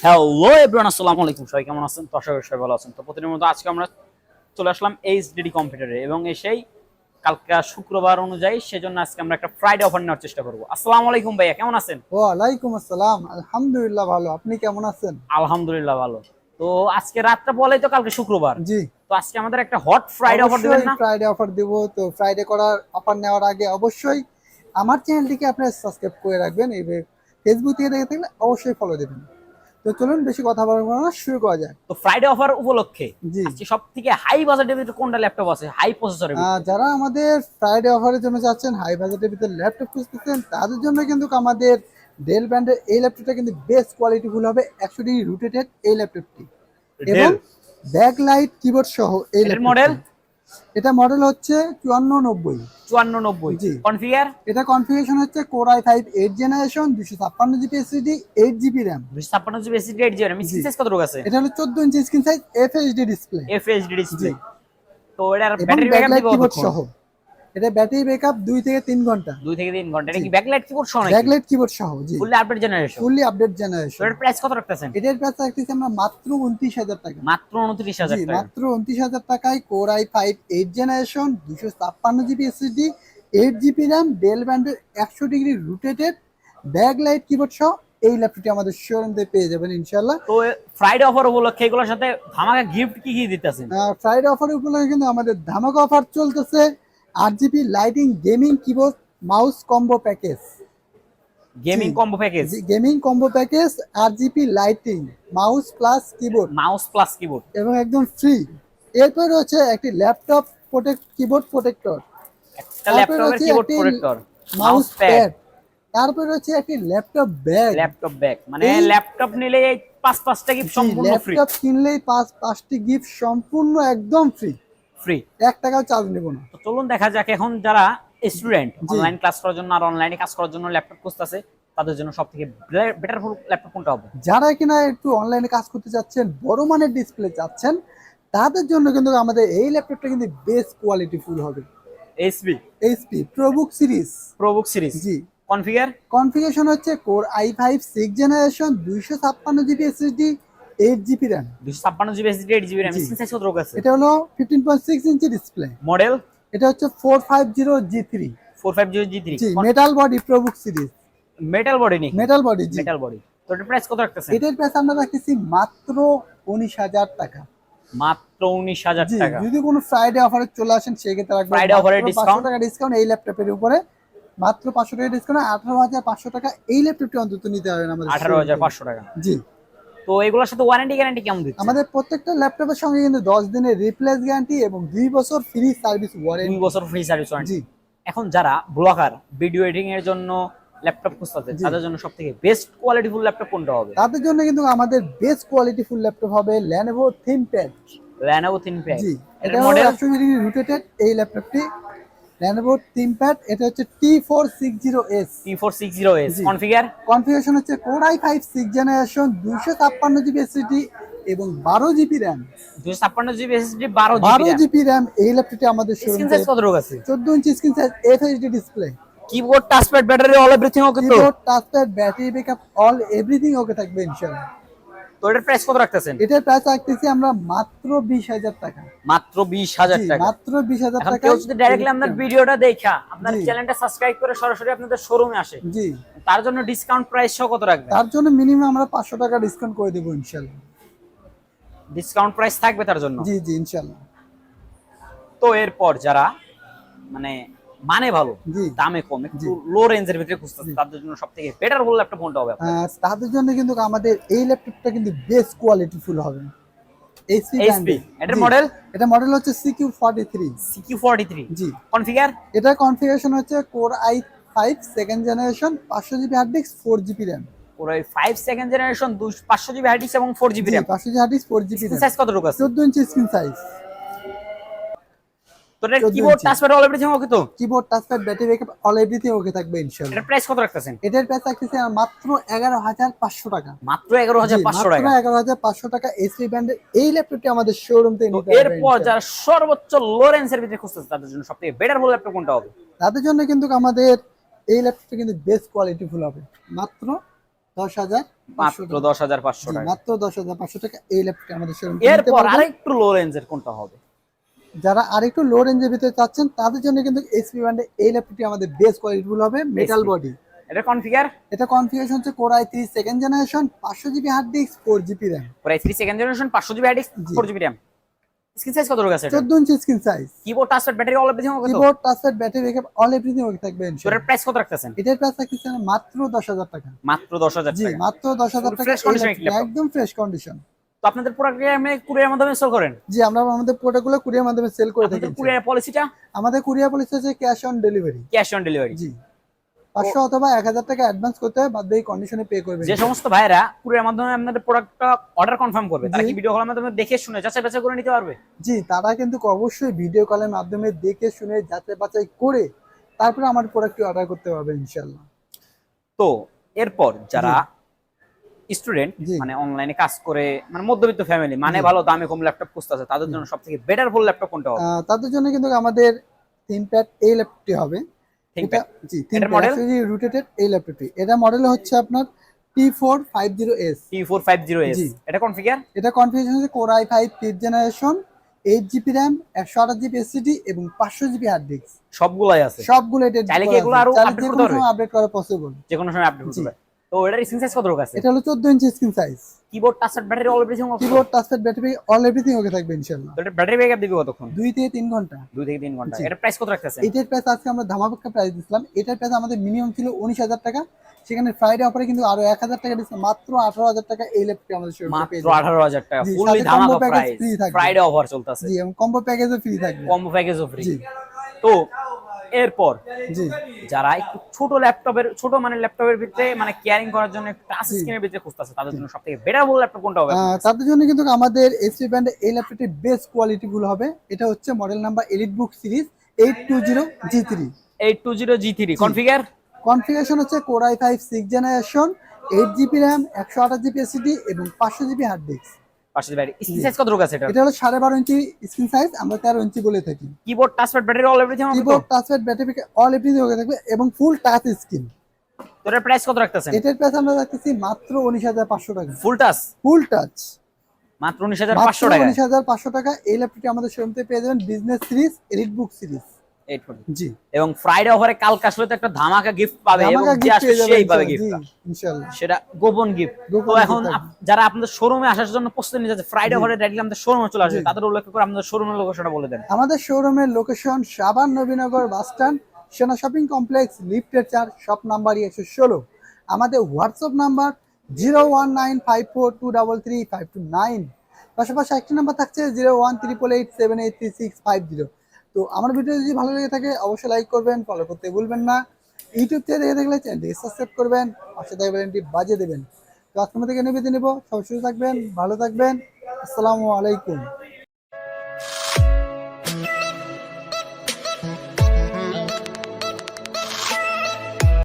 Hello everyone, আসসালামু আলাইকুম। সবাই কেমন আছেন? তো আশা করি সবাই ভালো আছেন। তো প্রতিদিনের মতো আজকে আমরা চলে আসলাম এইচডিডি কম্পিউটারে এবং এসেই কালকে শুক্রবার অনুযায়ী সেজন্য আজকে আমরা একটা ফ্রাইডে অফার নেওয়ার চেষ্টা করব। আসসালামু আলাইকুম ভাইয়া, কেমন আছেন? ওয়ালাইকুম আসসালাম, আলহামদুলিল্লাহ ভালো। আপনি কেমন আছেন? আলহামদুলিল্লাহ ভালো। তো আজকে রাতটা বলেই তো কালকে শুক্রবার, জি। তো আজকে আমাদের একটা হট ফ্রাইডে অফার দিবেন না? ফ্রাইডে অফার দিব। তো ফ্রাইডে করার অফার নেওয়ার আগে অবশ্যই আমার চ্যানেলটিকে আপনারা সাবস্ক্রাইব করে রাখবেন। এই ফেসবুক থেকে দেখে থাকলে অবশ্যই ফলো দেবেন। তো চলুন বেশি কথা বলবো না, শুরু করা যাক। তো ফ্রাইডে অফার উপলক্ষে জি, আজকে সবথেকে হাই বাজেটের ভিতরে কোনটা ল্যাপটপ আছে হাই প্রসেসরের ভিতরে? যারা আমাদের ফ্রাইডে অফারের জন্য যাচ্ছেন, হাই বাজেটের ভিতরে ল্যাপটপ খুঁজতেছেন, তাদের জন্য কিন্তু আমাদের ডেল ব্র্যান্ডের এই ল্যাপটপটা কিন্তু বেস্ট কোয়ালিটিফুল হবে। 100 রোটেটেড এই ল্যাপটপটি এবং ব্যাকলাইট কিবোর্ড সহ এই ল্যাপটপ মডেল। এটা মডেল হচ্ছে 5490। 5490 জি। কনফিগার? এটা কনফিগারেশন হচ্ছে Core i5 8 generation, 256 GB SSD, 8 GB RAM। 256 GB SSD 8 GB. Mixing size কত রকম আছে? এটা হলো 14 inch screen size, FHD display. FHD display. জি। তো এটার এবং ব্যাটারি ব্যাকআপ ব্যাকলাইট দিবে কিবোর্ড কতক্ষণ? সহ। এটা ব্যাটারি ব্যাকআপ 2 থেকে 3 ঘন্টা। 2 থেকে 3 ঘন্টা। এটা জি। কি ব্যাকলাইট কিবোর্ড সহ নাকি? ব্যাকলাইট কিবোর্ড সহ। জি। Fully update generation. Fully update generation. এটার প্রাইস কত রাখতেছেন? এটার প্রাইস রাখতেছি আমরা মাত্র 29000 টাকা। মাত্র 29000 জি, টাকা। মাত্র 29000 টাকায় Core i5 8 generation, 256 GB SSD, 8 GB RAM, Dell ব্র্যান্ডের 100 ডিগ্রি রোটেটেড ব্যাকলাইট কিবোর্ড সহ এই ল্যাপটপটি আমাদের শোরুম থেকে পেয়ে যাবেন ইনশাআল্লাহ। তো ফ্রাইডে অফার উপলক্ষে এগুলোর সাথে ধামাকা গিফট কি কি দিতেছেন? ফ্রাইডে অফার উপলক্ষে কিন্তু আমাদের ধামাকা অফার চলতেছে। 8 GB lighting gaming keyboard mouse combo package. Gaming combo package. Gaming combo package 8 GB lighting mouse plus keyboard mouse plus keyboard এবং একদম ফ্রি। এরপর রয়েছে একটি ল্যাপটপ কিবোর্ড প্রোটেক্টর, একটা ল্যাপটপের কিবোর্ড প্রোটেক্টর, মাউস প্যাড। তারপর রয়েছে একটি ল্যাপটপ ব্যাগ। ল্যাপটপ ব্যাগ মানে ল্যাপটপ নিলে এই 5টা গিফট সম্পূর্ণ ফ্রি। ল্যাপটপ কিনলেই 5টি গিফট সম্পূর্ণ একদম ফ্রি। ফ্রি, 1 টাকাও চার্জ নেব না। তো চলুন দেখা যাক এখন যারা স্টুডেন্ট অনলাইন ক্লাস করার জন্য আর অনলাইনে কাজ করার জন্য ল্যাপটপ খুঁজতেছে তাদের জন্য সবথেকে বেটার ল্যাপটপ কোনটা হবে? যারা কিনা একটু অনলাইনে কাজ করতে চাচ্ছেন, বড় মানের ডিসপ্লে চাচ্ছেন, তাদের জন্য কিন্তু আমাদের এই ল্যাপটপটা কিন্তু বেস্ট কোয়ালিটি ফুল হবে। HP ProBook series. জি। কনফিগার? কনফিগারেশন হচ্ছে Core i5 6 generation, 256 GB SSD, 8 GB RAM। 256 GB SSD 8 GB RAM। Mixing size কত রকম আছে? এটা হলো 15.6 ইঞ্চি ডিসপ্লে। মডেল? এটা হচ্ছে 450G3। 450G3। জি, metal body ProBook series. Metal body নি? Metal body. জি, মেটাল বডি। তো এটার প্রাইস কত রাখতেছেন? এটার প্রাইস আমরা রাখতেছি মাত্র 19000 টাকা। মাত্র 19000 জি, টাকা। যদি কোনো ফ্রাইডে অফারে চলে আসেন সেক্ষেত্রে রাখবো ফ্রাইডে অফারে 500 টাকা ডিসকাউন্ট এই ল্যাপটপের উপরে। মাত্র 500 টাকা ডিসকাউন্ট, 18500 টাকা এই ল্যাপটপটি অন্তত নিতে হবে আমাদের 18500 টাকা। জি। তো এগুলোর সাথে ওয়ারেন্টি গ্যারান্টি কেমন দিচ্ছে? আমাদের প্রত্যেকটা ল্যাপটপের সঙ্গে কিন্তু 10 দিনের রিপ্লেস গ্যারান্টি এবং 2 বছর ফ্রি সার্ভিস ওয়ারেন্টি। 2 বছর ফ্রি সার্ভিস ওয়ারেন্টি। জি। এখন যারা ব্লগার ভিডিও এডিটিং এর জন্য ল্যাপটপ খুঁজতেছে তাদের জন্য সবথেকে বেস্ট কোয়ালিটি ফুল ল্যাপটপ কোনটা হবে? তাদের জন্য কিন্তু আমাদের বেস্ট কোয়ালিটি ফুল ল্যাপটপ হবে Lenovo ThinkPad। Lenovo ThinkPad। জি। এটা এটা মডেল? 100 ডিগ্রি রোটেটেড এই ল্যাপটপটি Lenovo ThinkPad। এটা হচ্ছে T460S। T460S। কনফিগার? কনফিগারেশন হচ্ছে Core i5 6 generation, 256 GB SSD এবং 12 GB RAM। 256 GB SSD, 12 GB RAM এই ল্যাপটপটি আমাদের স্ক্রিন শোরুমে। সাইজ কত রকম আছে? 14 inch screen size, FHD display. Keyboard, touchpad, battery all everything okay তো? Keyboard, touchpad, battery backup all everything okay থাকবে ইনশাআল্লাহ। তো এটার প্রাইস কত রাখতেছেন? এটার প্রাইস রাখতেছি আমরা মাত্র 20000 টাকা। মাত্র 20000 জি, টাকা। মাত্র 20000 এখন টাকা। কেউ যদি ডাইরেক্টলি আপনার ভিডিওটা দেখা আপনার জি। চ্যানেলটা সাবস্ক্রাইব করে সরাসরি আপনাদের শোরুমে আসে, জি, তার জন্য ডিসকাউন্ট প্রাইস সহ কত রাখবেন? তার জন্য মিনিমাম আমরা 500 টাকা ডিসকাউন্ট করে দেব ইনশাআল্লাহ। ডিসকাউন্ট প্রাইস থাকবে তার জন্য। জি জি ইনশাআল্লাহ। তো এরপর যারা মানে ভালো জি। দামে কম একটু লো রেঞ্জের ভিতরে খুঁজতেছে তাদের জন্য সবথেকে বেটার বল ল্যাপটপ কোনটা হবে? তাদের জন্য কিন্তু আমাদের এই ল্যাপটপটা কিন্তু বেস্ট কোয়ালিটি ফুল হবে। এইচপি। এটার মডেল? এটা মডেল হচ্ছে CQ43। CQ43। জি। কনফিগার? এটা কনফিগারেশন হচ্ছে Core i5 second generation, 500 GB hard disk, 4 GB RAM। Core i5 second generation, 500 GB hard disk এবং 4 GB RAM। 500 GB hard disk, 4 GB RAM। Size কত রকম আছে? 14 ইঞ্চি স্ক্রিন সাইজ। তো এর keyboard, touchpad all everything okay তো? Keyboard, touchpad, battery backup all everything okay থাকবে ইনশাআল্লাহ। এটার প্রাইস কত রাখতেছেন? এটার প্রাইস রাখতেছি মাত্র 11500 টাকা। মাত্র 11500 টাকা। মাত্র 11500 টাকা এইচপি ব্র্যান্ডের এই ল্যাপটপটি আমাদের শোরুম থেকে নিতে পারবেন। এরপর যারা সর্বোচ্চ লো রেঞ্জের ভিতরে খুঁজতেছে তাদের জন্য সবথেকে বেটার বল ল্যাপটপ কোনটা হবে? তাদের জন্য কিন্তু আমাদের এই ল্যাপটপটা কিন্তু বেস্ট কোয়ালিটি ফুল হবে মাত্র 10,500 মাত্র টাকা। 10,500 জি, টাকা। মাত্র 10,500 টাকা এই ল্যাপটপটা আমাদের শোরুম এরপর আরেকটু লো রেঞ্জের কোনটা হবে? যারা আরেকটু লো রেঞ্জের ভিতরে চাচ্ছেন তাদের জন্য কিন্তু এইচপি ব্র্যান্ডের এই ল্যাপটপটি আমাদের বেস্ট কোয়ালিটি ফুল হবে মেটাল HP বডি। এটা কনফিগার এটা কনফিগারেশন হচ্ছে Core i3 second generation 500 GB hard disk 4 GB RAM. প্রায় 3 second generation 500 GB hard disk জি। 4 জিবি র‍্যাম। স্ক্রিন সাইজ কত রকম আছে এটা? 14 inch screen size. Keyboard touchpad battery all everything okay তো? Keyboard touchpad battery backup all everything okay থাকবে এটার ইনশাআল্লাহ। প্রাইস কত রাখতেছেন? এটার প্রাইস থাকছে মাত্র 10,000 টাকা। মাত্র 10,000 জি টাকা। মাত্র 10,000 টাকা। Fresh condition laptop. একদম ফ্রেশ কন্ডিশন। তো আপনাদের প্রোডাক্ট আমি কুরিয়ারের মাধ্যমে সেল করেন? জি আমরা আমাদের প্রোডাক্টগুলো কুরিয়ার মাধ্যমে সেল করে থাকি। আপনাদের কুরিয়ার পলিসিটা? আমাদের কুরিয়ার পলিসি হচ্ছে cash on delivery. Cash on delivery. জি 500 অথবা 1000 টাকা অ্যাডভান্স করতে হবে, বাদ বাকি কন্ডিশনে পে করবেন। যে সমস্ত ভাইরা কুরিয়ার মাধ্যমে আপনাদের প্রোডাক্টটা অর্ডার কনফার্ম করবে তারা জি। কি ভিডিও কলের মাধ্যমে দেখে শুনে যাচাই বাছাই করে নিতে পারবে? জি তারা কিন্তু অবশ্যই ভিডিও কলের মাধ্যমে দেখে শুনে যাচাই বাছাই করে তারপরে আমার প্রোডাক্টটি অর্ডার করতে পারবে ইনশাআল্লাহ। তো এরপর যারা স্টুডেন্ট জি। মানে অনলাইনে কাজ করে মানে মধ্যবিত্ত ফ্যামিলি মানে জি। ভালো দামে কম ল্যাপটপ খুঁজতেছে তাদের জন্য সবথেকে বেটার ফুল ল্যাপটপ কোনটা হবে? তাদের জন্য কিন্তু আমাদের থিংকপ্যাড এই ল্যাপটপটি হবে। ThinkPad। জি এটার মডেল? রোটেটেড এই ল্যাপটপটি। এটা মডেল হচ্ছে আপনার T450S। T450S। জি। এটা কনফিগার? এটা কনফিগারেশন হচ্ছে Core i5 5th generation 8 GB RAM 128 GB SSD এবং 500 জিবি হার্ড ডিস্ক। সবগুলাই আছে। সবগুলো এটা চাইলে কি এগুলো আরো আপডেট করতে পারবে? আপডেট করা পসিবল। যে কোনো সময় আপডেট করতে জি। পারবে। তো এটার স্ক্রিন সাইজ কত রকম আছে? এটা হলো 14 inch screen size. Keyboard touchpad battery all everything okay? Keyboard touchpad battery all everything okay থাকবে ইনশাআল্লাহ। তো এটা ব্যাটারি ব্যাকআপ দিবে কতক্ষণ? 2 থেকে 3 ঘন্টা। 2 থেকে 3 ঘন্টা। জি। এটা প্রাইস কত রাখতেছেন? এটার প্রাইস আজকে আমরা ধামাকা প্রাইস দিছিলাম। এটার প্রাইস আমাদের মিনিমাম ছিল 19,000 টাকা। সেখানে ফ্রাইডে অফারে কিন্তু আরো 1,000 টাকা ডিসকাউন্ট মাত্র 18,000 টাকা এই ল্যাপটপটি আমাদের শোরুমে মাত্র পেয়ে যাবেন। 18,000 টাকা জি, ফুললি সাথে ধামাকা combo package প্রাইস। free থাকবে। ফ্রাইডে অফার চলতেছে। জি এবং কম্বো প্যাকেজও ফ্রি থাকবে। কম্বো প্যাকেজও ফ্রি। জি তো এরপর জি যারা একটু ছোট ল্যাপটপের ছোট মানে ল্যাপটপের ভিতরে মানে কেয়ারিং করার জন্য টাচ জি। স্ক্রিনের ভিতরে খুঁজতেছে তাদের জন্য সবথেকে বেটার ফুল ল্যাপটপ কোনটা হবে? তাদের জন্য কিন্তু আমাদের এইচপি ব্র্যান্ডের এই ল্যাপটপটি বেস্ট কোয়ালিটি ফুল হবে। এটা হচ্ছে model number EliteBook series 820G3। 820G3 configure? Configuration হচ্ছে Core i5 6th generation 8 GB RAM 128 GB SSD এবং 500 জিবি হার্ড ডিস্ক। পাশে ব্যাটারি স্ক্রিন সাইজ কত রকম আছে এটা? এটা হলো 12.5 ইঞ্চি স্ক্রিন সাইজ, আমরা 13 ইঞ্চি বলে থাকি। Keyboard touchpad battery all everything হবে তো? Keyboard touchpad battery all everything okay থাকবে এবং ফুল টাচ স্ক্রিন। তো এর প্রাইস কত রাখতেছেন? এটার প্রাইস আমরা রাখতেছি মাত্র 19,500 টাকা। ফুল টাচ ফুল টাচ মাত্র 19,500 টাকা। 19,500 টাকা। এই ল্যাপটপটি আমাদের শোরুমে পেয়ে যাবেন বিজনেস সিরিজ এলিটবুক সিরিজ। 840 জি এবং ফ্রাইডে অফারে কালকে আসলে তো একটা ধামাকা গিফট পাবে এবং ধামাকা যে gift আসবে পেয়ে যাবেন সেই পাবে জি গিফটটা। ইনশাআল্লাহ। সেটা গোপন গিফট। গোপন তো gift এখন থাকবে। যারা আপনাদের শোরুমে আসার জন্য প্রস্তুতি নিতে যাচ্ছে ফ্রাইডে অফারে ডাইরেক্টলি আমাদের শোরুমে চলে আসবে জি। তাদের উল্লেখ করে আপনাদের শোরুমের লোকেশনটা বলে দেন। আমাদের শোরুমের লোকেশন সাবান নবীনগর বাস স্ট্যান্ড সেনা শপিং কমপ্লেক্স লিফটের 4 শপ নাম্বার 116। আমাদের হোয়াটসঅ্যাপ নাম্বার 01954233529। পাশাপাশি একটি নাম্বার থাকছে 01388783650। তো আমার ভিডিও যদি ভালো লেগে থাকে অবশ্যই লাইক করবেন, ফলো করতে ভুলবেন না। ইউটিউব থেকে দেখে থাকলে চ্যানেলটি সাবস্ক্রাইব করবেন, পাশে থাকা বেলটি বাজিয়ে দেবেন। তো আজকের মতো এখানে বিদায় নেব। সবাই সুস্থ থাকবেন, ভালো থাকবেন। আসসালামু আলাইকুম।